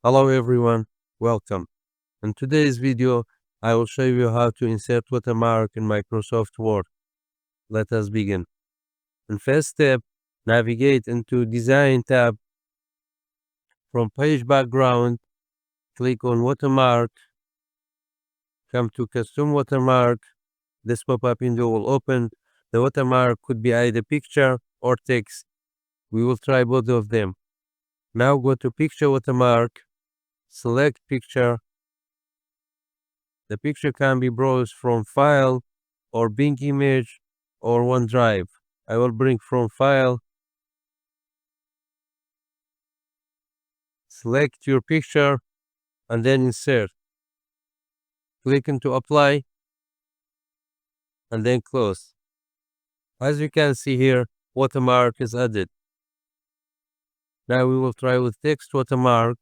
Hello everyone, welcome. In today's video, I will show you how to insert watermark in Microsoft Word. Let us begin. In first step, navigate into Design tab. From Page Background, click on Watermark. Come to Custom Watermark. This pop-up window will open. The watermark could be either picture or text. We will try both of them. Now go to Picture Watermark. Select Picture. The picture can be browsed from File or Bing Image or OneDrive. I will bring from File. Select your picture and then Insert. Click into Apply and then Close. As you can see here, watermark is added. Now we will try with text watermark.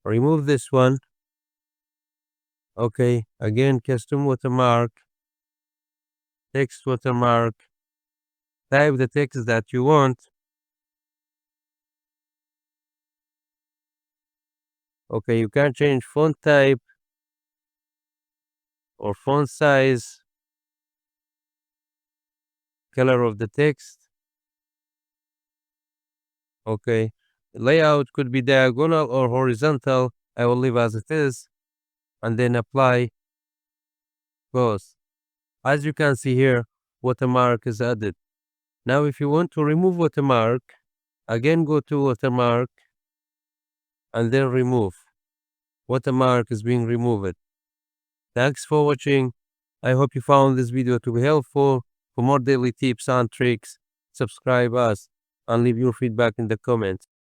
Remove this one. Okay, again custom watermark. Text watermark. Type the text that you want. Okay, you can change font type or font size, color of the text. Okay, layout could be diagonal or horizontal. I will leave as it is and then apply. Close. As you can see here, watermark is added. Now if you want to remove watermark, again go to watermark and then remove. Watermark is being removed. Thanks for watching. I hope you found this video to be helpful. For more daily tips and tricks, subscribe us and leave your feedback in the comments.